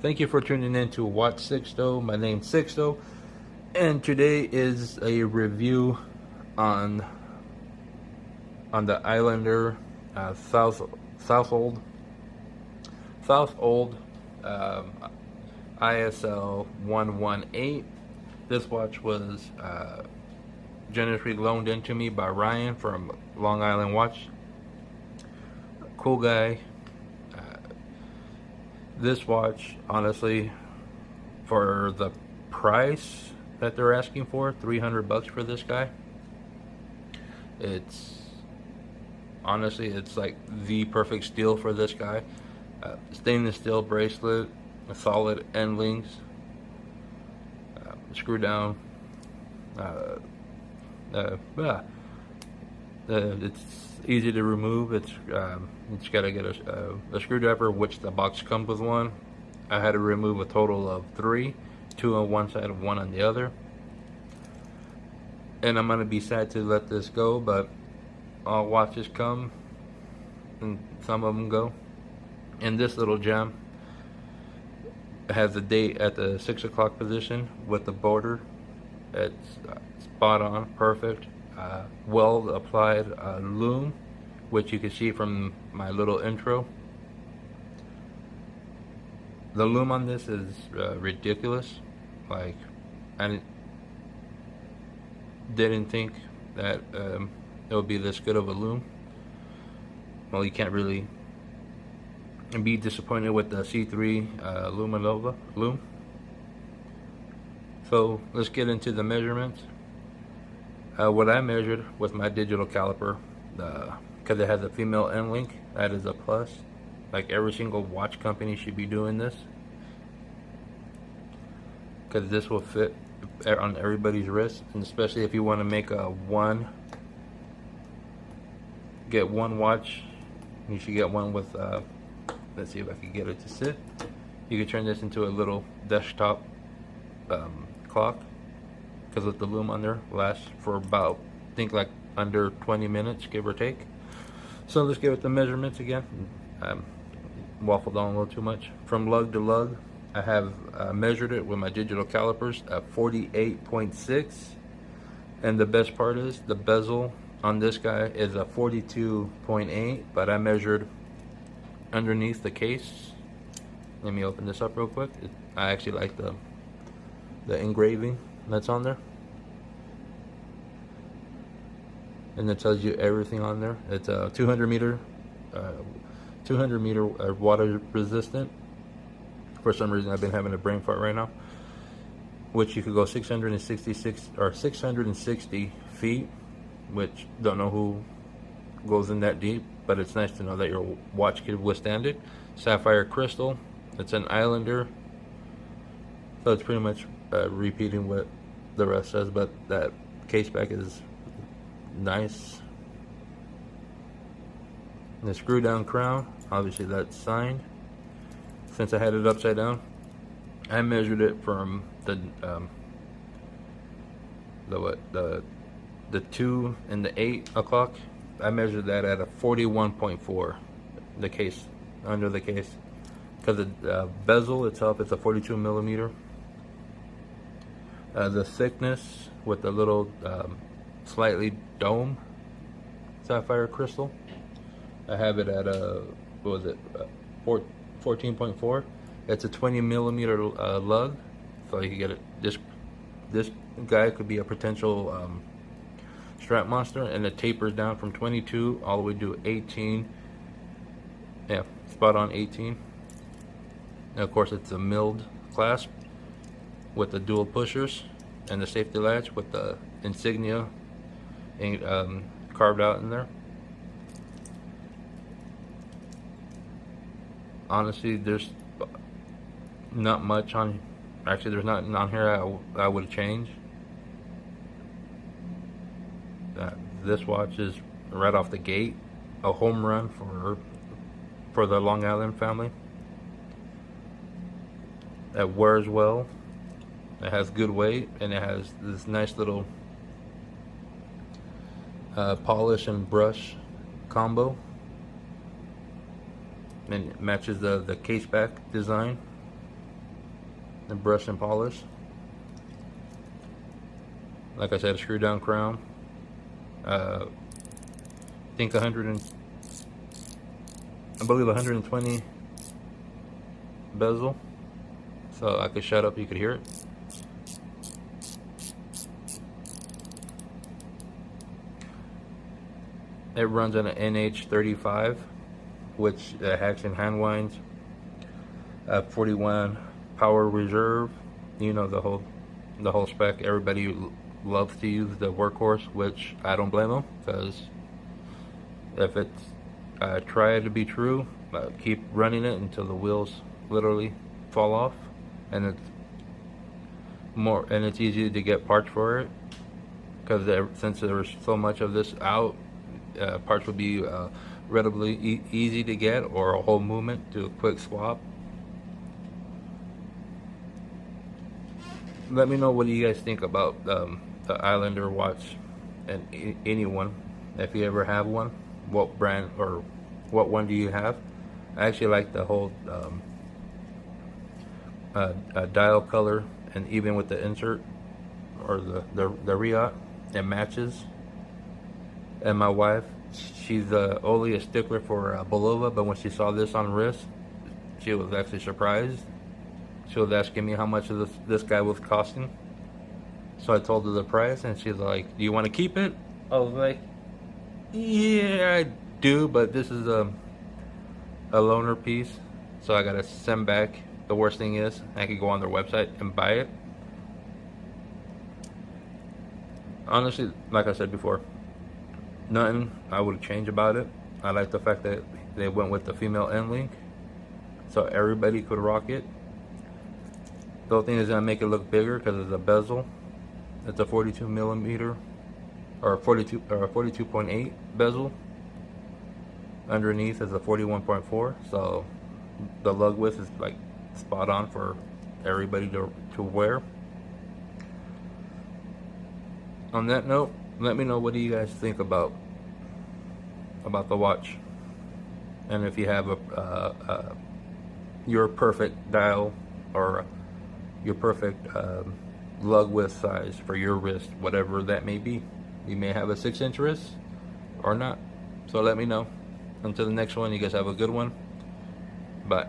Thank you for tuning in to Watch Sixto. My name's Sixto, and today is a review on the Islander Southold ISL-118. This watch was generously loaned into me by Ryan from Long Island Watch. Cool guy. This watch, honestly, for the price that they're asking for, $300 for this guy, it's like the perfect steal for this guy. Stainless steel bracelet, solid end links, screw down. It's easy to remove. It's got to get a screwdriver, which the box comes with one. I had to remove a total of 3, 2 on one side and 1 on the other. And I'm gonna be sad to let this go, but all watches come and some of them go. And this little gem has the date at the 6 o'clock position with the border. It's spot on, perfect. Well applied lume, which you can see from my little intro. The lume on this is ridiculous. Like, I didn't think that it would be this good of a lume. Well, you can't really be disappointed with the C3 lume. So let's get into the measurements. What I measured with my digital caliper, because it has a female end link, that is a plus. Like, every single watch company should be doing this, because this will fit on everybody's wrist, and especially if you want to make get one watch, you should get one with let's see if I can get it to sit. You can turn this into a little desktop clock, because with the lume on there, lasts for about, I think, like under 20 minutes, give or take. So let's get with the measurements again. Waffled on a little too much. From lug to lug, I have measured it with my digital calipers at 48.6. And the best part is the bezel on this guy is a 42.8, but I measured underneath the case. Let me open this up real quick. I actually like the engraving that's on there, and it tells you everything on there. It's a 200 meter water resistant. For some reason, I've been having a brain fart right now. Which you could go 666 or 660 feet, which don't know who goes in that deep, but it's nice to know that your watch could withstand it. Sapphire crystal. It's an Islander, so it's pretty much repeating what the rest says, but that case back is nice. And the screw down crown, obviously that's signed. Since I had it upside down, I measured it from the 2 and the 8 o'clock. I measured that at a 41.4. The case, under the case, because the bezel itself is a 42 millimeter. The thickness with the little slightly dome sapphire crystal, I have it at what was it, 14.4. It's a 20 millimeter lug, so you can get it. This guy could be a potential strap monster, and it tapers down from 22 all the way to 18. Yeah, spot on 18. And of course, it's a milled clasp with the dual pushers and the safety latch with the insignia carved out in there. Honestly, there's not much on. Actually, there's nothing on here I would change. This watch is right off the gate a home run for the Long Island family. It wears well. It has good weight, and it has this nice little polish and brush combo, and it matches the case back design. the brush and polish. Like I said, a screw down crown. I think I believe 120 bezel, so I could shut up, you could hear it. It runs on an NH35, which hacks and hand winds. 41 power reserve. You know the whole spec. Everybody loves to use the workhorse, which I don't blame them, because if it's try it to be true, keep running it until the wheels literally fall off, and it's easy to get parts for it, because since there's so much of this out, parts will be relatively easy to get, or a whole movement to a quick swap. Let me know what do you guys think about the Islander watch, and anyone, if you ever have one, what brand or what one do you have? I actually like the whole dial color, and even with the insert or the riot, it matches. And my wife, she's only a stickler for Bulova, but when she saw this on wrist, she was actually surprised. She was asking me how much this guy was costing. So I told her the price, and she's like, "Do you want to keep it?" I was like, "Yeah, I do, but this is a loaner piece, so I gotta send back." The worst thing is, I could go on their website and buy it. Honestly, like I said before, nothing I would change about it. I like the fact that they went with the female end link, so everybody could rock it. The only thing is gonna make it look bigger because of the bezel. It's a 42 millimeter or 42.8 bezel. Underneath is a 41.4, so the lug width is like spot on for everybody to wear. On that note, let me know what do you guys think about the watch, and if you have your perfect dial or your perfect lug width size for your wrist, whatever that may be. You may have a 6-inch wrist or not, so let me know. Until the next one, you guys have a good one. Bye.